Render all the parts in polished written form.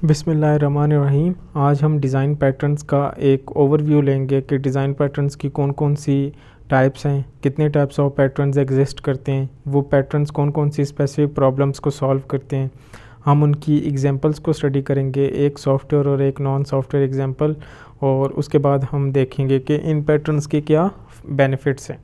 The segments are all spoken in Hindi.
बिस्मिल्लाहिर्रहमानिर्रहीम। आज हम डिज़ाइन पैटर्न्स का एक ओवरव्यू लेंगे कि डिज़ाइन पैटर्न्स की कौन कौन सी टाइप्स हैं, कितने टाइप्स ऑफ पैटर्न्स एग्जिस्ट करते हैं, वो पैटर्न्स कौन कौन सी स्पेसिफिक प्रॉब्लम्स को सॉल्व करते हैं। हम उनकी एग्जांपल्स को स्टडी करेंगे, एक सॉफ्टवेयर और एक नॉन सॉफ्टवेयर एग्जांपल, और उसके बाद हम देखेंगे कि इन पैटर्न्स के क्या बेनिफिट्स हैं।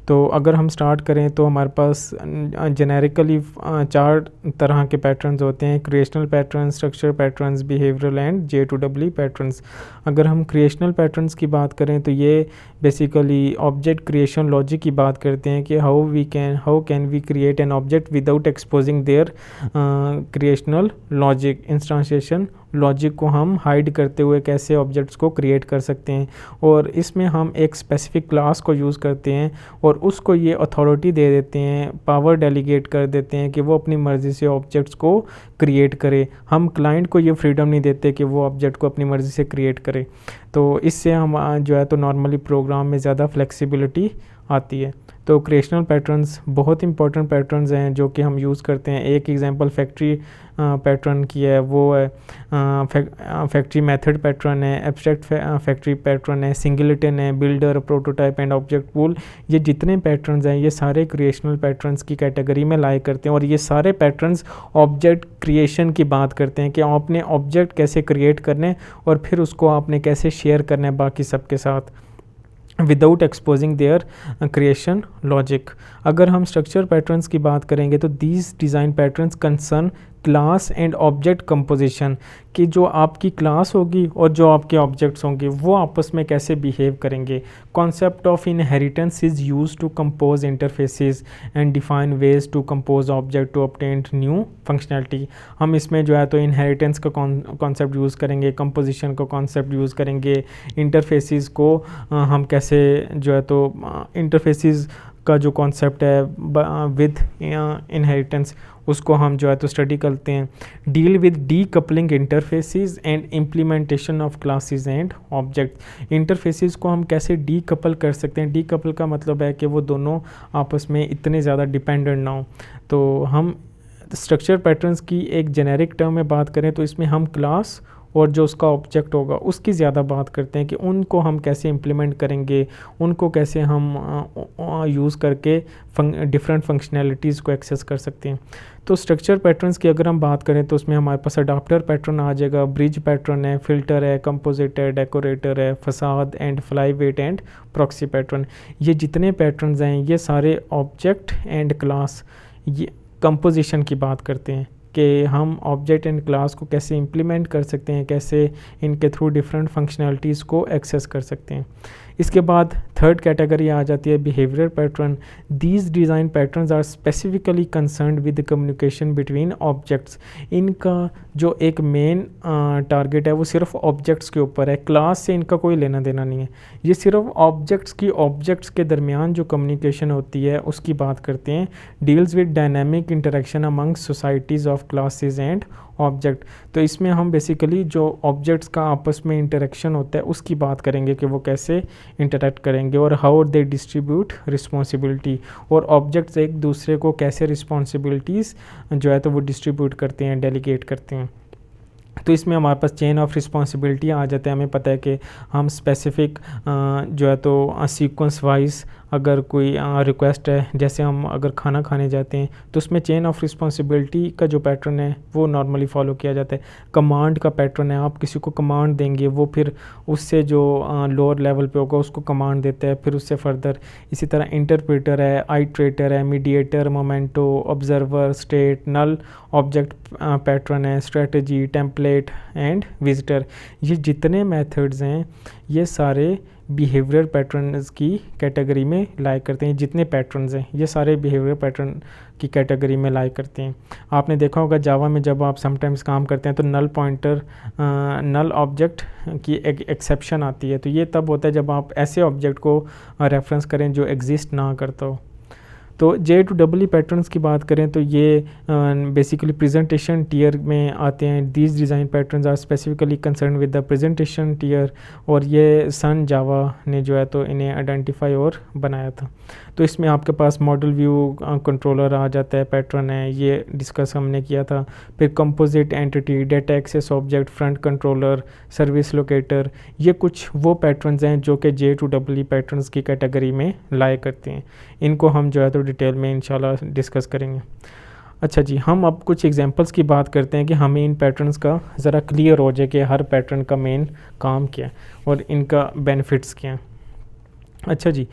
तो अगर हम स्टार्ट करें तो हमारे पास जेनेरिकली 4 तरह के पैटर्न्स होते हैं: creational pattern, structure patterns, behavioural and J2EE patterns. अगर हम क्रिएशनल पैटर्न्स की बात करें तो ये बेसिकली ऑब्जेक्ट क्रिएशन लॉजिक की बात करते हैं कि how can we create an object without exposing their creational logic. Instantiation logic को हम हाइड करते हुए कैसे ऑब्जेक्ट्स को क्रिएट कर सकते हैं, और इसमें हम एक स्पेसिफिक क्लास को यूज़ करते हैं और उसको ये अथॉरिटी दे देते हैं, पावर डेलीगेट कर देते हैं कि वो अपनी मर्ज़ी से ऑब्जेक्ट्स को क्रिएट करे। हम क्लाइंट को ये फ्रीडम नहीं देते कि वो ऑब्जेक्ट को अपनी मर्ज़ी से क्रिएट करे। तो इससे हम जो है तो नॉर्मली प्रोग्राम में ज़्यादा फ्लेक्सिबिलिटी आती है। तो क्रिएशनल पैटर्न्स बहुत इंपॉर्टेंट पैटर्न्स हैं जो कि हम यूज़ करते हैं। एक एग्जांपल फैक्ट्री पैटर्न की है, वो है फैक्ट्री मेथड पैटर्न है, एब्स्ट्रैक्ट फैक्ट्री पैटर्न है, सिंगलेटन है, builder, prototype and object pool. ये जितने पैटर्न्स हैं ये सारे क्रिएशनल पैटर्न्स की कैटेगरी में लाई करते हैं, और ये सारे पैटर्न्स ऑब्जेक्ट क्रिएशन की बात करते हैं कि आपने ऑब्जेक्ट कैसे क्रिएट करने और फिर उसको आपने कैसे शेयर करना है बाकी सबके साथ without exposing their creation logic. अगर हम स्ट्रक्चर पैटर्न्स की बात करेंगे तो these design patterns concern class and object composition, कि जो आपकी क्लास होगी और जो आपके ऑब्जेक्ट्स होंगे वो आपस में कैसे बिहेव करेंगे। Concept of inheritance is use to compose interfaces and define ways to compose object to obtain new functionality. हम इसमें जो है तो इनहेरिटेंस का कॉन्सेप्ट यूज़ करेंगे, कंपोजिशन का कॉन्सेप्ट यूज़ करेंगे, इंटरफेसेस को हम कैसे जो है तो इंटरफेसेस का जो कॉन्सेप्ट है विद इनहेरिटेंस उसको हम जो है तो स्टडी करते हैं। Deal with D coupling interfaces and implementation of classes and object. Interfaces को हम कैसे डी कपल कर सकते हैं। डी कपल का मतलब है कि वो दोनों आपस में इतने ज़्यादा डिपेंडेंट ना हो। तो हम स्ट्रक्चर पैटर्न्स की एक जेनेरिक टर्म में बात करें तो इसमें हम क्लास और जो उसका ऑब्जेक्ट होगा उसकी ज़्यादा बात करते हैं कि उनको हम कैसे इम्प्लीमेंट करेंगे, उनको कैसे हम यूज़ करके डिफरेंट फंक्शनैलिटीज़ को एक्सेस कर सकते हैं। तो स्ट्रक्चर पैटर्न्स की अगर हम बात करें तो उसमें हमारे पास अडाप्टर पैटर्न आ जाएगा, ब्रिज पैटर्न है, फिल्टर है, कंपोजिट है, डेकोरेटर है, फसाद and flyweight and proxy pattern. ये जितने पैटर्न्स हैं ये सारे ऑब्जेक्ट एंड क्लास ये कंपोजिशन की बात करते हैं कि हम ऑब्जेक्ट एंड क्लास को कैसे इम्प्लीमेंट कर सकते हैं, कैसे इनके थ्रू डिफरेंट फंक्शनैलिटीज़ को एक्सेस कर सकते हैं। इसके बाद थर्ड कैटेगरी आ जाती है behaviour pattern. These design patterns are specifically concerned with communication between objects. इनका जो एक मेन टारगेट है वो सिर्फ ऑब्जेक्ट्स के ऊपर है, क्लास से इनका कोई लेना देना नहीं है। ये सिर्फ ऑब्जेक्ट्स के दरमियान जो कम्युनिकेशन होती है उसकी बात करते हैं। Deals with dynamic interaction among societies of classes and object. तो इसमें हम बेसिकली जो ऑब्जेक्ट्स का आपस में इंटरेक्शन होता है उसकी बात करेंगे कि वो कैसे इंटरेक्ट करेंगे और हाउ दे डिस्ट्रीब्यूट रिस्पॉन्सिबिलिटी, और ऑब्जेक्ट्स एक दूसरे को कैसे रिस्पॉन्सिबिलिटीज़ जो है तो वो डिस्ट्रीब्यूट करते हैं, डेलीगेट करते हैं। तो इसमें हमारे पास चेन ऑफ रिस्पॉन्सिबिलिटी आ जाते हैं। हमें पता है कि हम स्पेसिफिक जो है तो सीक्वेंस वाइज अगर कोई रिक्वेस्ट है, जैसे हम अगर खाना खाने जाते हैं तो उसमें चेन ऑफ रिस्पॉन्सिबिलिटी का जो पैटर्न है वो नॉर्मली फॉलो किया जाता है। कमांड का पैटर्न है, आप किसी को कमांड देंगे वो फिर उससे जो लोअर लेवल पे होगा उसको कमांड देता है, फिर उससे फर्दर। इसी तरह इंटरप्रेटर है, आइट्रेटर है, मीडिएटर, मोमेंटो, ऑब्जर्वर, स्टेट, नल ऑब्जेक्ट पैटर्न है, स्ट्रेटजी, टेम्पलेट एंड विजिटर। ये जितने मेथड्स हैं ये सारे बिहेवियर पैटर्न्स की कैटेगरी में लाई करते हैं। जितने पैटर्न्स हैं ये सारे बिहेवियर पैटर्न की कैटेगरी में लाई करते हैं। आपने देखा होगा जावा में जब आप समटाइम्स काम करते हैं तो नल पॉइंटर नल ऑब्जेक्ट की एक एक्सेप्शन आती है। तो ये तब होता है जब आप ऐसे ऑब्जेक्ट को रेफरेंस करें जो एग्जिस्ट ना करता हो। तो J2EE पैटर्न्स की बात करें तो ये बेसिकली प्रेजेंटेशन टीयर में आते हैं। These design patterns are specifically concern with the presentation tier, और ये सन जावा ने जो है तो इन्हें आइडेंटिफाई और बनाया था। तो इसमें आपके पास मॉडल व्यू कंट्रोलर आ जाता है, पैटर्न है, ये डिस्कस हमने किया था। फिर composite entity, data access object, front controller, service locator, ये कुछ वो पैटर्न्स हैं जो कि J2EE पैटर्न्स की कैटेगरी में लाए करते हैं। इनको हम जो है तो डिटेल में इंशाल्लाह डिस्कस करेंगे। अच्छा जी, हम अब कुछ एग्जांपल्स की बात करते हैं कि हमें इन पैटर्न्स का ज़रा क्लियर हो जाए कि हर पैटर्न का मेन काम क्या है और इनका बेनिफिट्स क्या हैं। अच्छा जी,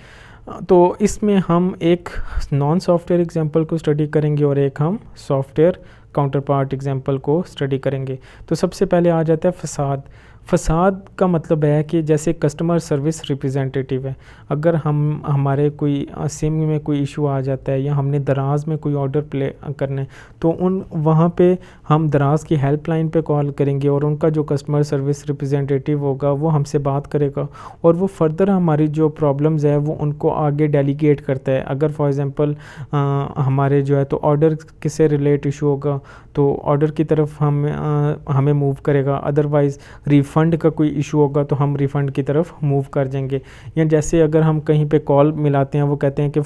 तो इसमें हम एक नॉन सॉफ्टवेयर एग्जांपल को स्टडी करेंगे और एक हम सॉफ्टवेयर काउंटर पार्ट एग्जाम्पल को स्टडी करेंगे। तो सबसे पहले आ जाता है फसाद। फसाद का मतलब है कि जैसे कस्टमर सर्विस रिप्रेजेंटेटिव है, अगर हम हमारे कोई सिम में कोई इशू आ जाता है या हमने दराज में कोई ऑर्डर प्ले करना है तो वहाँ पे हम दराज की हेल्पलाइन पे कॉल करेंगे और उनका जो कस्टमर सर्विस रिप्रेजेंटेटिव होगा वो हमसे बात करेगा और वो फर्दर हमारी जो प्रॉब्लम्स है वो उनको आगे डेलीगेट करता है। अगर फॉर एग्ज़ाम्पल हमारे जो है तो ऑर्डर किससे रिलेट इशू होगा तो ऑर्डर की तरफ हमें मूव करेगा, अदरवाइज़ रिफ़ंड का कोई इशू होगा तो हम रिफ़ंड की तरफ मूव कर जाएंगे। या जैसे अगर हम कहीं पे कॉल मिलाते हैं, वो कहते हैं कि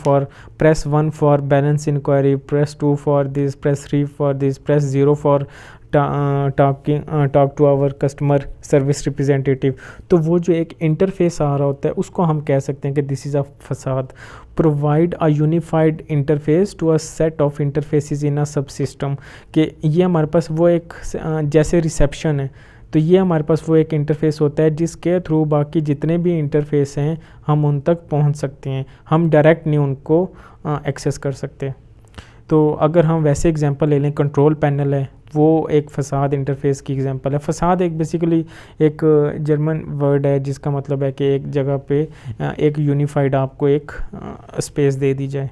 press 1 for balance inquiry, press 2 for this, press 3 for this, press 0 for talk to our customer service representative. तो वो जो एक इंटरफेस आ रहा होता है उसको हम कह सकते हैं कि this is a facade. Provide a unified interface to a set of interfaces in a subsystem, कि ये हमारे पास वो एक जैसे रिसेप्शन है तो ये हमारे पास वो एक इंटरफेस होता है जिसके थ्रू बाकी जितने भी इंटरफेस हैं हम उन तक पहुंच सकते हैं, हम डायरेक्ट नहीं उनको एक्सेस कर सकते। तो अगर हम वैसे एग्जांपल ले लें, कंट्रोल पैनल है, वो एक फसाद इंटरफेस की एग्जांपल है। फसाद एक बेसिकली एक जर्मन वर्ड है जिसका मतलब है कि एक जगह पे एक यूनिफाइड आपको एक स्पेस दे दी जाए।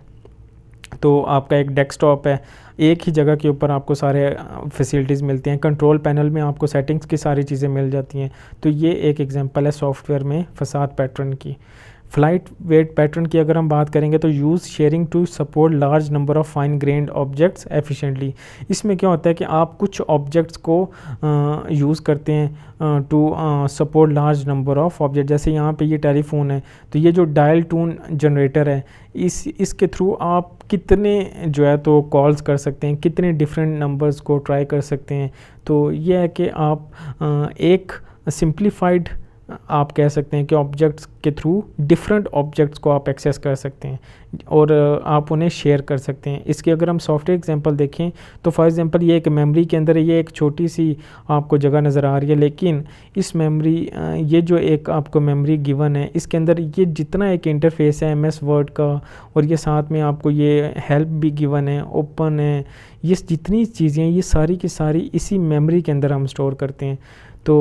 तो आपका एक डेस्कटॉप है, एक ही जगह के ऊपर आपको सारे फैसिलिटीज़ मिलती हैं। कंट्रोल पैनल में आपको सेटिंग्स की सारी चीज़ें मिल जाती हैं। तो ये एक एग्जांपल है सॉफ्टवेयर में फसाद पैटर्न की। फ्लाइट वेट पैटर्न की अगर हम बात करेंगे तो use sharing to support large number of fine grained objects efficiently. इसमें क्या होता है कि आप कुछ ऑब्जेक्ट्स को यूज़ करते हैं to support large number of object. जैसे यहाँ पे ये टेलीफोन है तो ये जो डायल टोन जनरेटर है इसके थ्रू आप कितने जो है तो कॉल्स कर सकते हैं, कितने डिफरेंट नंबर्स को ट्राई कर सकते हैं। तो ये है कि आप एक सिंप्लीफाइड आप कह सकते हैं कि ऑब्जेक्ट्स के थ्रू डिफरेंट ऑब्जेक्ट्स को आप एक्सेस कर सकते हैं और आप उन्हें शेयर कर सकते हैं। इसके अगर हम सॉफ्टवेयर एग्जांपल देखें तो फॉर एग्जांपल ये एक मेमोरी के अंदर ये एक छोटी सी आपको जगह नज़र आ रही है, लेकिन इस मेमोरी ये जो एक आपको मेमोरी गिवन है इसके अंदर ये जितना एक इंटरफेस है MS वर्ड का और ये साथ में आपको ये हेल्प भी गिवन है, ओपन है, ये जितनी चीज़ें ये सारी की सारी इसी मेमोरी के अंदर हम स्टोर करते हैं। तो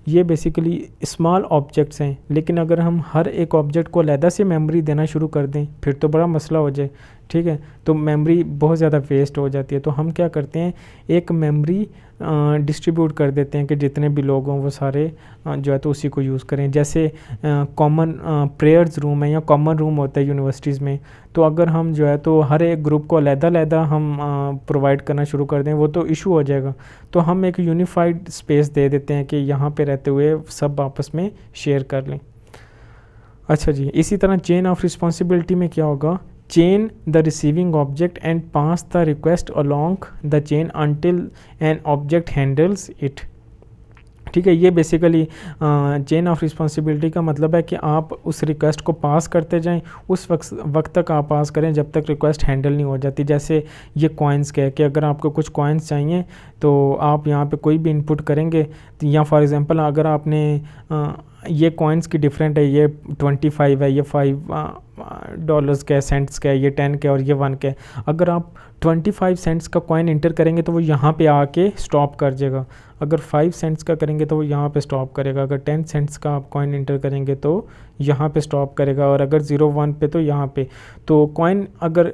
ये बेसिकली स्मॉल ऑब्जेक्ट्स हैं, लेकिन अगर हम हर एक ऑब्जेक्ट को अलहदा से मेमोरी देना शुरू कर दें फिर तो बड़ा मसला हो जाए, ठीक है। तो मेमोरी बहुत ज़्यादा वेस्ट हो जाती है। तो हम क्या करते हैं, एक मेमोरी डिस्ट्रीब्यूट कर देते हैं कि जितने भी लोग हों वो सारे जो है तो उसी को यूज़ करें। जैसे कॉमन प्रेयर्स रूम है या कॉमन रूम होता है यूनिवर्सिटीज़ में, तो अगर हम जो है तो हर एक ग्रुप को अलहदा हम प्रोवाइड करना शुरू कर दें वो तो इशू हो जाएगा। तो हम एक यूनिफाइड स्पेस दे देते हैं कि यहाँ पे रहते हुए सब आपस में शेयर कर लें। अच्छा जी, इसी तरह चेन ऑफ रिस्पॉन्सिबिलिटी में क्या होगा, chain the receiving object and pass the request along the chain until an object handles it। ठीक है, ये बेसिकली चेन ऑफ रिस्पॉन्सिबिलिटी का मतलब है कि आप उस रिक्वेस्ट को पास करते जाएं, उस वक्त तक आप पास करें जब तक रिक्वेस्ट हैंडल नहीं हो जाती। जैसे ये कॉइन्स का है कि अगर आपको कुछ कॉइन्स चाहिए तो आप यहाँ पे कोई भी इनपुट करेंगे तो या फॉर एग्जांपल अगर आपने ये कॉइन्स की डिफरेंट है, ये 25 है, ये $5 का है, सेंट्स का है, ये 10 का है और ये 1 का है। अगर आप 25 सेंट्स का कॉइन इंटर करेंगे तो वो यहाँ पे आके स्टॉप कर जाएगा। अगर 5 सेंट्स का करेंगे तो वो यहाँ पे स्टॉप करेगा। अगर 10 सेंट्स का आप कॉइन इंटर करेंगे तो यहाँ पे स्टॉप करेगा और अगर 0-1 पे तो यहाँ पे। तो कॉइन अगर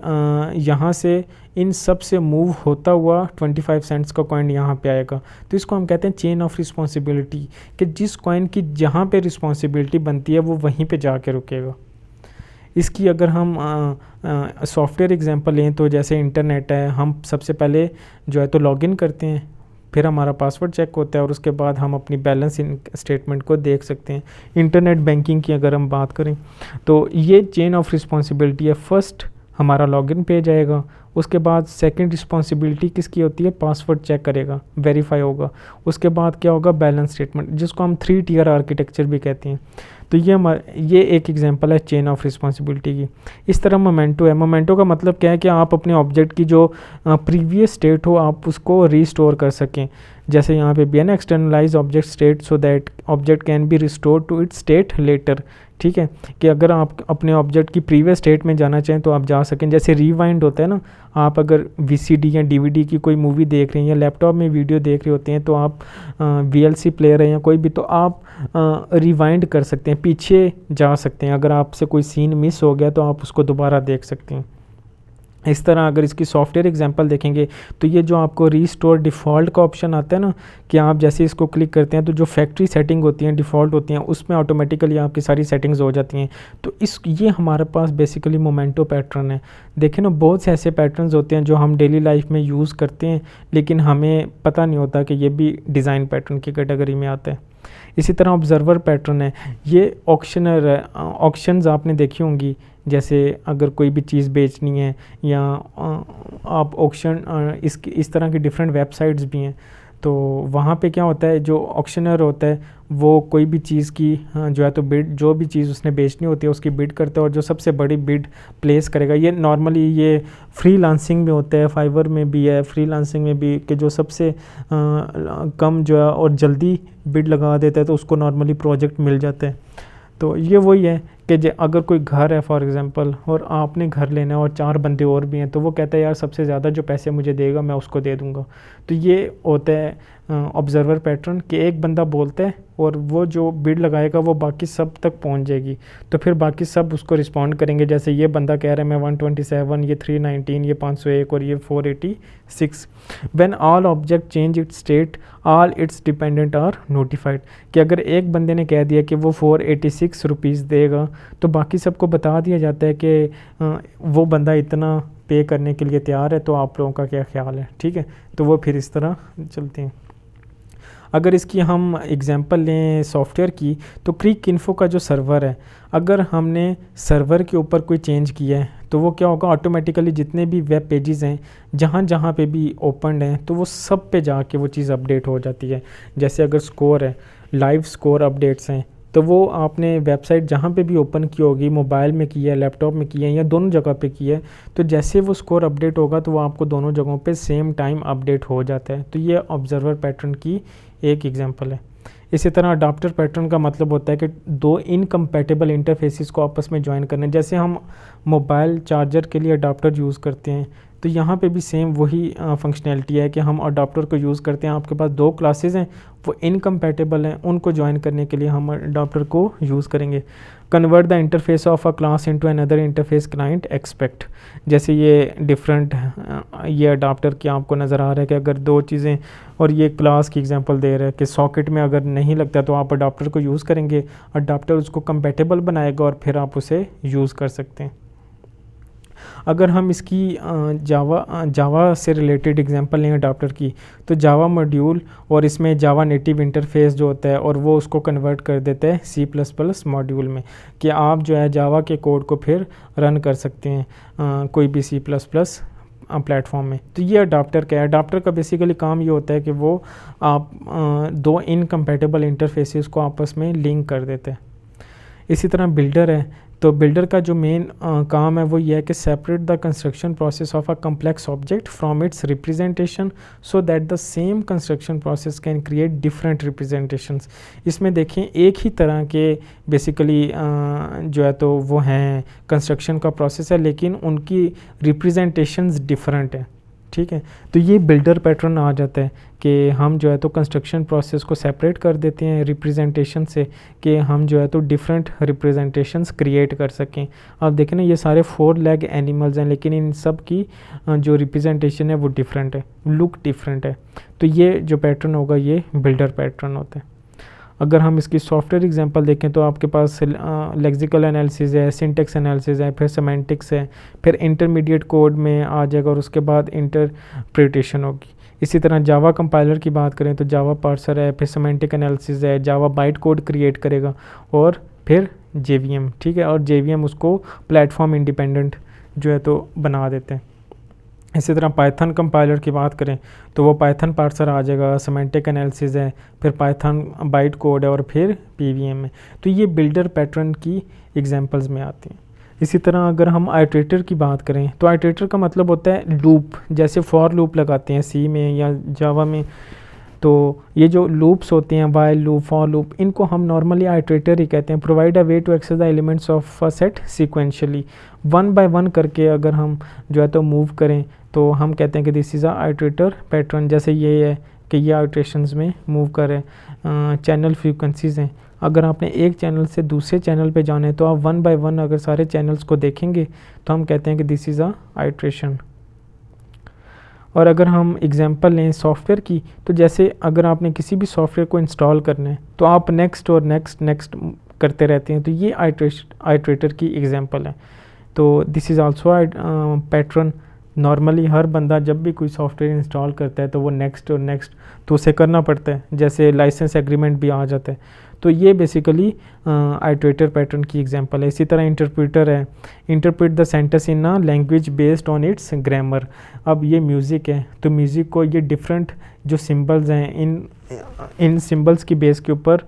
यहाँ से इन सब से मूव होता हुआ 25 सेंट्स का कॉइन यहाँ पे आएगा। तो इसको हम कहते हैं चेन ऑफ रिस्पॉन्सिबिलिटी, कि जिस कॉइन की जहाँ पे रिस्पॉन्सिबिलिटी बनती है वो वहीं पे जाके रुकेगा। इसकी अगर हम सॉफ्टवेयर एग्जांपल लें तो जैसे इंटरनेट है, हम सबसे पहले जो है तो लॉगिन करते हैं फिर हमारा पासवर्ड चेक होता है और उसके बाद हम अपनी बैलेंस स्टेटमेंट को देख सकते हैं। इंटरनेट बैंकिंग की अगर हम बात करें तो ये चेन ऑफ रिस्पॉन्सिबिलिटी है। फर्स्ट हमारा लॉगिन पेज आएगा, उसके बाद सेकंड रिस्पॉन्सिबिलिटी किसकी होती है, पासवर्ड चेक करेगा, वेरीफाई होगा, उसके बाद क्या होगा, बैलेंस स्टेटमेंट, जिसको हम 3 टियर आर्किटेक्चर भी कहते हैं। तो ये एक एग्जांपल है चेन ऑफ रिस्पॉन्सिबिलिटी की। इस तरह मोमेंटो है। मोमेंटो का मतलब क्या है कि आप अपने ऑब्जेक्ट की जो प्रीवियस स्टेट हो आप उसको रीस्टोर कर सकें। जैसे यहाँ पे भी है ना, externalize object state so that object can be restore to its state later. ठीक है, कि अगर आप अपने ऑब्जेक्ट की प्रीवियस स्टेट में जाना चाहें तो आप जा सकें। जैसे रिवाइंड होता है ना, आप अगर वीसीडी या डीवीडी की कोई मूवी देख रहे हैं या लैपटॉप में वीडियो देख रहे होते हैं तो आप वीएलसी प्लेयर है या कोई भी, तो आप रिवाइंड कर सकते हैं, पीछे जा सकते हैं। अगर आपसे कोई सीन मिस हो गया तो आप उसको दोबारा देख सकते हैं। इस तरह अगर इसकी सॉफ्टवेयर एग्जांपल देखेंगे तो ये जो आपको रीस्टोर डिफ़ॉल्ट का ऑप्शन आता है ना, कि आप जैसे इसको क्लिक करते हैं तो जो फैक्ट्री सेटिंग होती हैं, डिफ़ॉल्ट होती हैं, उसमें ऑटोमेटिकली आपकी सारी सेटिंग्स हो जाती हैं। तो ये हमारे पास बेसिकली मोमेंटो पैटर्न है। देखें ना, बहुत से ऐसे पैटर्न्स होते हैं जो हम डेली लाइफ में यूज़ करते हैं लेकिन हमें पता नहीं होता कि ये भी डिज़ाइन पैटर्न की कैटेगरी में आता है। इसी तरह ऑब्जर्वर पैटर्न है, ये ऑक्शनर है। ऑक्शंस आपने देखी होंगी, जैसे अगर कोई भी चीज़ बेचनी है या आप ऑक्शन इस तरह की डिफरेंट वेबसाइट्स भी हैं, तो वहाँ पे क्या होता है, जो ऑक्शनर होता है वो कोई भी चीज़ की जो है तो बिड, जो भी चीज़ उसने बेचनी होती है उसकी बिड करता है और जो सबसे बड़ी बिड प्लेस करेगा। ये नॉर्मली ये फ्रीलांसिंग में होता है, फाइवर में भी है, फ्रीलांसिंग में भी, कि जो सबसे कम जो है और जल्दी बिड लगा देता है तो उसको नॉर्मली प्रोजेक्ट मिल जाता है। तो ये वही है कि अगर कोई घर है फॉर एग्जांपल और आपने घर लेना है और 4 बंदे और भी हैं, तो वो कहता है यार सबसे ज़्यादा जो पैसे मुझे देगा मैं उसको दे दूंगा। तो ये होता है ऑब्जर्वर पैटर्न, कि एक बंदा बोलता है और वो जो बिड लगाएगा वो बाकी सब तक पहुंच जाएगी, तो फिर बाकी सब उसको रिस्पॉन्ड करेंगे। जैसे ये बंदा कह रहा है मैं 127, ये 319, ये 501 और ये 486। When all object change its state all its dependent are notified, कि अगर एक बंदे ने कह दिया कि वो 486 रुपीज़ देगा तो बाकी सबको बता दिया जाता है कि वो बंदा इतना पे करने के लिए तैयार है, तो आप लोगों का क्या ख्याल है। ठीक है, तो वो फिर इस तरह चलते हैं। अगर इसकी हम एग्जांपल लें सॉफ्टवेयर की, तो क्रिक इन्फो का जो सर्वर है, अगर हमने सर्वर के ऊपर कोई चेंज किया है तो वो क्या होगा, ऑटोमेटिकली जितने भी वेब पेजेस हैं जहाँ जहाँ पे भी ओपन हैं तो वो सब पे जाके वो चीज़ अपडेट हो जाती है। जैसे अगर स्कोर है, लाइव स्कोर अपडेट्स हैं, तो वो आपने वेबसाइट जहाँ पे भी ओपन की होगी, मोबाइल में की है, लैपटॉप में की है या दोनों जगह पे की है, तो जैसे वो स्कोर अपडेट होगा तो वो आपको दोनों जगहों पे सेम टाइम अपडेट हो जाता है। तो ये ऑब्जर्वर पैटर्न की एक एग्जांपल है। इसी तरह अडाप्टर पैटर्न का मतलब होता है कि 2 इनकम्पैटिबल इंटरफेसेस को आपस में ज्वाइन करना। जैसे हम मोबाइल चार्जर के लिए अडाप्टर यूज़ करते हैं, तो यहाँ पे भी सेम वही फंक्शनैलिटी है कि हम अडाप्टर को यूज़ करते हैं। आपके पास 2 क्लासेस हैं, वो इनकम्पैटिबल हैं, उनको ज्वाइन करने के लिए हम अडाप्टर को यूज़ करेंगे। Convert the interface of a class into another interface client expect, जैसे ये डिफरेंट ये अडाप्टर क्या आपको नज़र आ रहा है कि अगर 2 चीज़ें, और ये क्लास की एग्जांपल दे रहा है कि सॉकेट में अगर नहीं लगता तो आप अडाप्टर को यूज़ करेंगे, अडाप्टर उसको कंपैटिबल बनाएगा और फिर आप उसे यूज़ कर सकते हैं। अगर हम इसकी जावा से रिलेटेड एग्जांपल लें अडाप्टर की, तो जावा मॉड्यूल और इसमें जावा नेटिव इंटरफेस जो होता है और वो उसको कन्वर्ट कर देता है C++ मॉड्यूल में, कि आप जो है जावा के कोड को फिर रन कर सकते हैं कोई भी C++ प्लेटफॉर्म में। तो ये अडाप्टर क्या है, अडाप्टर का बेसिकली काम ये होता है कि वो आप 2 इनकम्पैटिबल इंटरफेसेस को आपस में लिंक कर देते हैं। इसी तरह बिल्डर है, तो बिल्डर का जो मेन काम है वो ये है कि separate the construction process of a complex object from its representation so that the same construction process can create different representations. इसमें देखें एक ही तरह के बेसिकली जो है तो वो हैं कंस्ट्रक्शन का प्रोसेस है, लेकिन उनकी रिप्रेजेंटेशंस डिफरेंट है। ठीक है, तो ये बिल्डर पैटर्न आ जाता है कि हम जो है तो कंस्ट्रक्शन प्रोसेस को सेपरेट कर देते हैं रिप्रेजेंटेशन से, कि हम जो है तो डिफरेंट रिप्रेजेंटेशंस क्रिएट कर सकें। अब देखें ना, ये सारे 4 लेग एनिमल्स हैं, लेकिन इन सब की जो रिप्रेजेंटेशन है वो डिफरेंट है, लुक डिफरेंट है। तो ये जो पैटर्न होगा ये बिल्डर पैटर्न होता है। अगर हम इसकी सॉफ्टवेयर एग्जांपल देखें तो आपके पास लेक्सिकल एनालिसिस है, सिंटेक्स एनालिसिस है, फिर सेमेंटिक्स है, फिर इंटरमीडिएट कोड में आ जाएगा और उसके बाद इंटरप्रिटेशन होगी। इसी तरह जावा कंपाइलर की बात करें तो जावा पार्सर है, फिर सिमेंटिक एनालिसिस है, जावा बाइट कोड क्रिएट करेगा और फिर JVM, ठीक है, और JVM उसको प्लेटफॉर्म इंडिपेंडेंट जो है तो बना देते हैं। इसी तरह पाइथन कंपाइलर की बात करें तो वो पाइथन पार्सर आ जाएगा, सिमेंटिक एनालिसिस है, फिर पाइथन बाइट कोड है और फिर PVM है। तो ये बिल्डर पैटर्न की एग्जांपल्स में आती हैं। इसी तरह अगर हम आइटरेटर की बात करें तो आइटरेटर का मतलब होता है लूप, जैसे फॉर लूप लगाते हैं सी में या जावा में, तो ये जो लूप्स होते हैं वाइल लूप, फॉर लूप, इनको हम नॉर्मली आइटरेटर ही कहते हैं। Provide a way to access the elements of a set sequentially, one by one करके अगर हम जो है तो मूव करें तो हम कहते हैं कि this is a iterator pattern. जैसे ये है कि ये आइटरेशंस में मूव करें, चैनल फ्रीक्वेंसीज़ हैं, अगर आपने एक चैनल से दूसरे चैनल पे जाना है तो आप वन बाय वन अगर सारे चैनल्स को देखेंगे तो हम कहते हैं कि दिस इज़ अ आइटरेशन। और अगर हम एग्जांपल लें सॉफ्टवेयर की, तो जैसे अगर आपने किसी भी सॉफ्टवेयर को इंस्टॉल करना है तो आप नेक्स्ट और नेक्स्ट करते रहते हैं, तो ये आइटरेटर की एग्जांपल है। तो this is also pattern. Normally हर बंदा जब भी कोई सॉफ्टवेयर इंस्टॉल करता है तो वो नेक्स्ट और नेक्स्ट तो उसे करना पड़ता है, जैसे लाइसेंस एग्रीमेंट भी आ जाता है। तो ये बेसिकली आइटरेटर पैटर्न की एग्जांपल है। इसी तरह इंटरप्रेटर है, interpret the sentence in a language based on it's grammar. अब ये म्यूज़िक है तो म्यूज़िक को ये डिफरेंट जो सिंबल्स हैं इन सिंबल्स की बेस के ऊपर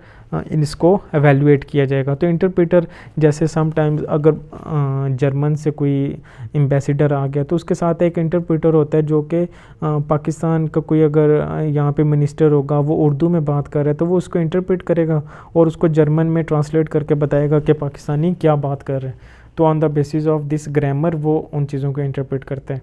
इसको एवेलुएट किया जाएगा। तो इंटरप्रेटर जैसे समटाइम्स अगर जर्मन से कोई एम्बेसडर आ गया तो उसके साथ एक इंटरप्रेटर होता है जो कि पाकिस्तान का कोई अगर यहाँ पे मिनिस्टर होगा वो उर्दू में बात कर रहा है तो वो उसको इंटरप्रेट करेगा और उसको जर्मन में ट्रांसलेट करके बताएगा कि पाकिस्तानी क्या बात कर रहे हैं। तो on the basis of this grammar वो उन चीज़ों को इंटरप्रेट करते हैं।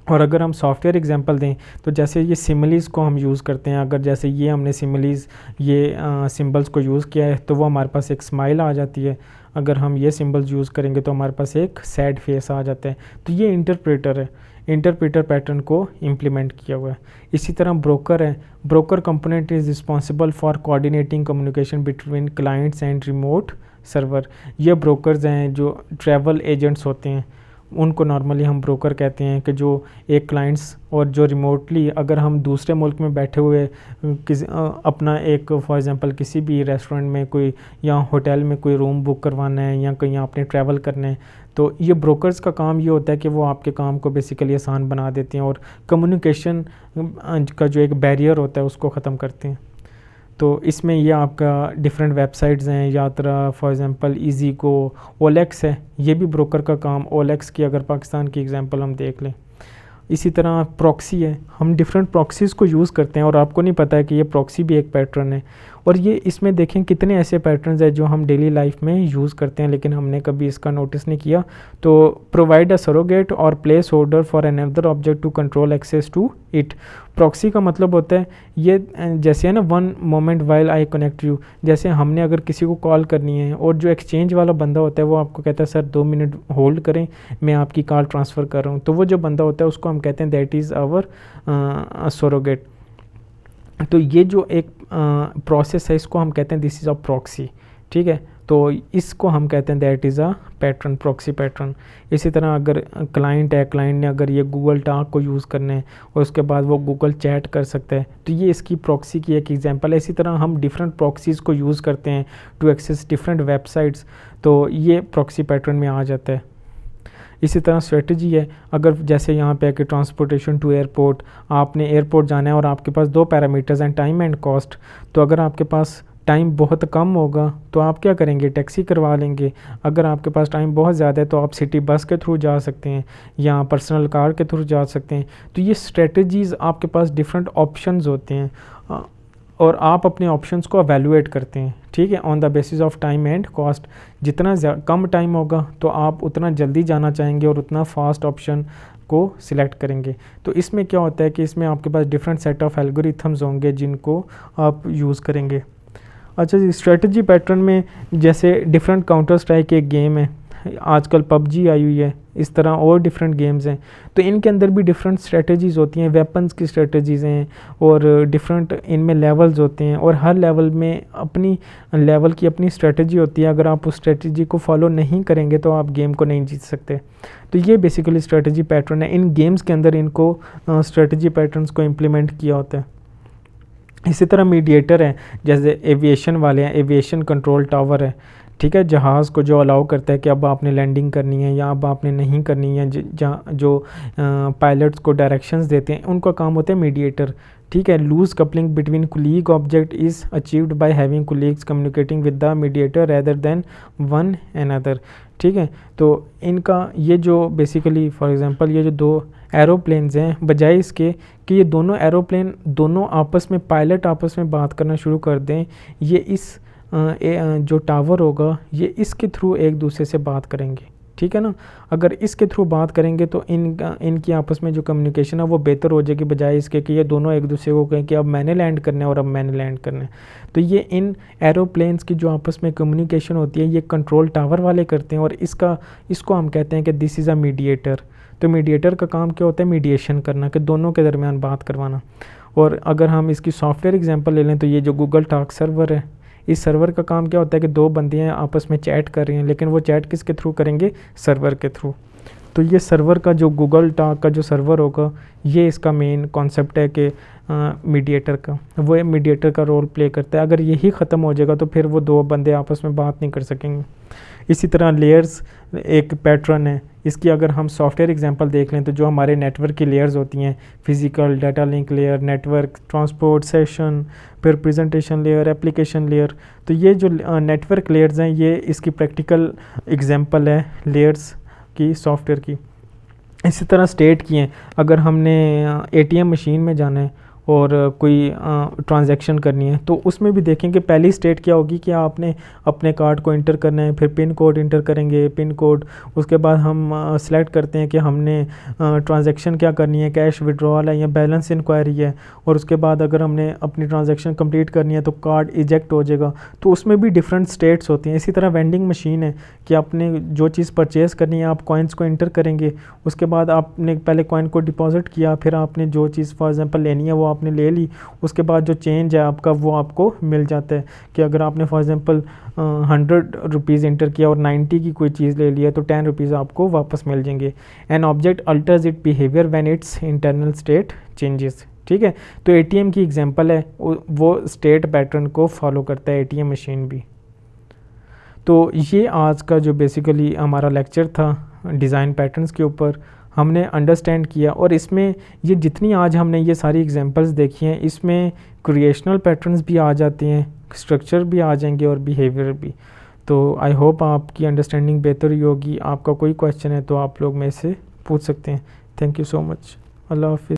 और अगर हम सॉफ्टवेयर एग्जांपल दें तो जैसे ये सिमिलीज़ को हम यूज़ करते हैं, अगर जैसे ये हमने सिमिलीज़ ये सिंबल्स को यूज़ किया है तो वो हमारे पास एक स्माइल आ जाती है। अगर हम ये सिंबल्स यूज़ करेंगे तो हमारे पास एक सैड फेस आ जाता है। तो ये इंटरप्रेटर है, इंटरप्रेटर पैटर्न को इम्प्लीमेंट किया हुआ है। इसी तरह ब्रोकर है, broker component is responsible for coordinating communication between clients and remote server. ये ब्रोकर्स हैं जो ट्रैवल एजेंट्स होते हैं, उनको नॉर्मली हम ब्रोकर कहते हैं, कि जो एक क्लाइंट्स और जो रिमोटली अगर हम दूसरे मुल्क में बैठे हुए अपना एक फॉर एग्जांपल किसी भी रेस्टोरेंट में कोई या होटल में कोई रूम बुक करवाना है या कहीं आपने ट्रैवल करना है, तो ये ब्रोकर्स का काम ये होता है कि वो आपके काम को बेसिकली आसान बना देते हैं और कम्युनिकेशन का जो एक बैरियर होता है उसको ख़त्म करते हैं। तो इसमें ये आपका डिफरेंट वेबसाइट्स हैं, यात्रा फॉर एग्जांपल ईज़ीगो, OLX है, ये भी ब्रोकर का काम। OLX की अगर पाकिस्तान की एग्जांपल हम देख लें। इसी तरह प्रॉक्सी है, हम डिफरेंट प्रॉक्सीज़ को यूज़ करते हैं और आपको नहीं पता है कि ये प्रॉक्सी भी एक पैटर्न है। और ये इसमें देखें कितने ऐसे पैटर्न्स हैं जो हम डेली लाइफ में यूज़ करते हैं लेकिन हमने कभी इसका नोटिस नहीं किया। तो provide a surrogate or place holder for another object to control access to it. Proxy का मतलब होता है ये जैसे है ना one moment while I connect you, जैसे हमने अगर किसी को कॉल करनी है और जो एक्सचेंज वाला बंदा होता है वो आपको कहता है सर 2 मिनट होल्ड करें मैं आपकी कॉल ट्रांसफ़र कर रहा हूँ, तो वो जो बंदा होता है उसको हम कहते हैं दैट इज़ आवर सरोगेट। तो ये जो एक प्रोसेस है इसको हम कहते हैं दिस इज़ अ प्रॉक्सी, ठीक है। तो इसको हम कहते हैं that is a pattern, proxy pattern. इसी तरह अगर क्लाइंट है, क्लाइंट ने अगर ये गूगल टॉक को यूज़ करना है और उसके बाद वो गूगल चैट कर सकता है तो ये इसकी प्रॉक्सी की एक एग्जांपल है। इसी तरह हम डिफरेंट प्रॉक्सीज़ को यूज़ करते हैं टू एक्सेस डिफरेंट वेबसाइट्स, तो ये प्रॉक्सी पैटर्न में आ जाता है। इसी तरह स्ट्रेटजी है, अगर जैसे यहाँ पे है कि ट्रांसपोर्टेशन टू एयरपोर्ट, आपने एयरपोर्ट जाना है और आपके पास 2 पैरामीटर्स हैं टाइम एंड कॉस्ट। तो अगर आपके पास टाइम बहुत कम होगा तो आप क्या करेंगे, टैक्सी करवा लेंगे। अगर आपके पास टाइम बहुत ज़्यादा है तो आप सिटी बस के थ्रू जा सकते हैं या पर्सनल कार के थ्रू जा सकते हैं। तो ये स्ट्रेटजीज़ आपके पास डिफरेंट ऑप्शंस होते हैं और आप अपने ऑप्शंस को एवेलुएट करते हैं, ठीक है, on the basis of time and cost. जितना कम टाइम होगा तो आप उतना जल्दी जाना चाहेंगे और उतना फास्ट ऑप्शन को सिलेक्ट करेंगे। तो इसमें क्या होता है कि इसमें आपके पास डिफरेंट सेट ऑफ एल्गोरिथम्स होंगे जिनको आप यूज़ करेंगे। अच्छा जी, स्ट्रेटजी पैटर्न में जैसे डिफरेंट काउंटर स्ट्राइक एक गेम है, आजकल पबजी आई हुई है, इस तरह और डिफरेंट गेम्स हैं, तो इनके अंदर भी डिफरेंट स्ट्रेटजीज़ होती हैं, वेपन्स की स्ट्रेटजीज़ हैं और डिफरेंट इनमें लेवल्स होते हैं और हर लेवल में अपनी लेवल की अपनी स्ट्रेटजी होती है। अगर आप उस स्ट्रेटजी को फॉलो नहीं करेंगे तो आप गेम को नहीं जीत सकते। तो ये बेसिकली स्ट्रेटजी पैटर्न है, इन गेम्स के अंदर इनको स्ट्रेटजी पैटर्न्स को इम्प्लीमेंट किया होता है। इसी तरह मीडिएटर हैं, जैसे एविएशन वाले हैं, एविएशन कंट्रोल टावर है, ठीक है, जहाज़ को जो अलाउ करता है कि अब आपने लैंडिंग करनी है या अब आपने नहीं करनी है, जहाँ जो पायलट्स को डायरेक्शंस देते हैं उनका काम होता है मीडिएटर, ठीक है। Loose coupling between colleague object is achieved by having colleagues communicating with the mediator rather than one another, ठीक है। तो इनका ये जो बेसिकली फॉर एग्जांपल ये जो दो एरोप्लेन्स हैं, बजाय इसके कि ये दोनों एरोप्लेन दोनों आपस में पायलट आपस में बात करना शुरू कर दें, ये इस जो टावर होगा ये इसके थ्रू एक दूसरे से बात करेंगे, ठीक है ना। अगर इसके थ्रू बात करेंगे तो इनकी आपस में जो कम्युनिकेशन है वो बेहतर हो जाएगी, बजाय इसके कि ये दोनों एक दूसरे को कहें कि अब मैंने लैंड करना है और अब मैंने लैंड करना है। तो ये इन एरोप्लेन्स की जो आपस में कम्युनिकेशन होती है ये कंट्रोल टावर वाले करते हैं और इसको हम कहते हैं कि दिस इज़ अ मीडिएटर। तो मीडिएटर का काम क्या होता है, मीडिएशन करना, कि दोनों के दरमियान बात करवाना। और अगर हम इसकी सॉफ्टवेयर एग्जांपल ले लें तो ये जो गूगल टॉक सर्वर है, इस सर्वर का काम क्या होता है कि दो बंदियाँ आपस में चैट कर रही हैं, लेकिन वो चैट किसके थ्रू करेंगे, सर्वर के थ्रू। तो ये सर्वर का जो गूगल टॉक का जो सर्वर होगा ये इसका मेन कॉन्सेप्ट है कि मीडिएटर का, वो मीडिएटर का रोल प्ले करता है। अगर यही ख़त्म हो जाएगा तो फिर वो दो बंदे आपस में बात नहीं कर सकेंगे। इसी तरह लेयर्स एक पैटर्न है, इसकी अगर हम सॉफ्टवेयर एग्जांपल देख लें तो जो हमारे नेटवर्क की लेयर्स होती हैं, physical data link layer, network transport session, फिर प्रेजेंटेशन लेयर, एप्लीकेशन लेयर, तो ये जो नेटवर्क लेयर्स हैं ये इसकी प्रैक्टिकल एग्जांपल है लेयर्स की सॉफ्टवेयर की। इसी तरह स्टेट की हैं, अगर हमने एटीएम मशीन में जाना है और कोई ट्रांजैक्शन करनी है तो उसमें भी देखें कि पहली स्टेट क्या होगी कि आपने अपने कार्ड को इंटर करना है, फिर पिन कोड इंटर करेंगे, पिन कोड, उसके बाद हम सेलेक्ट करते हैं कि हमने ट्रांजैक्शन क्या करनी है, कैश विड्रॉल है या बैलेंस इंक्वायरी है, और उसके बाद अगर हमने अपनी ट्रांजैक्शन कंप्लीट करनी है तो कार्ड इजेक्ट हो जाएगा। तो उसमें भी डिफरेंट स्टेट्स होती हैं। इसी तरह वेंडिंग मशीन है कि आपने जो चीज़ परचेज़ करनी है आप कॉइन्स को इंटर करेंगे, उसके बाद आपने पहले कॉइन को डिपॉजिट किया, फिर आपने जो चीज़ फॉर एग्जांपल लेनी है वो आपने ले ली, उसके बाद जो चेंज है आपका वो आपको मिल जाता है। कि अगर आपने फॉर एग्जांपल 100 रुपीज़ इंटर किया और 90 की कोई चीज़ ले लिया तो 10 रुपीज़ आपको वापस मिल जाएंगे। An object altars it behaviour when it's internal state changes, ठीक है। तो एटीएम की एग्जांपल है, वो स्टेट पैटर्न को फॉलो करता है एटीएम मशीन भी। तो ये आज का जो बेसिकली हमारा लेक्चर था डिज़ाइन पैटर्न्स के ऊपर, हमने अंडरस्टैंड किया, और इसमें ये जितनी आज हमने ये सारी एग्जांपल्स देखी हैं इसमें क्रिएशनल पैटर्न्स भी आ जाते हैं, स्ट्रक्चर भी आ जाएंगे और बिहेवियर भी। तो आई होप आपकी अंडरस्टैंडिंग बेहतर ही होगी। आपका कोई क्वेश्चन है तो आप लोग मेरे से पूछ सकते हैं। Thank you so much. अल्लाह हाफिज़।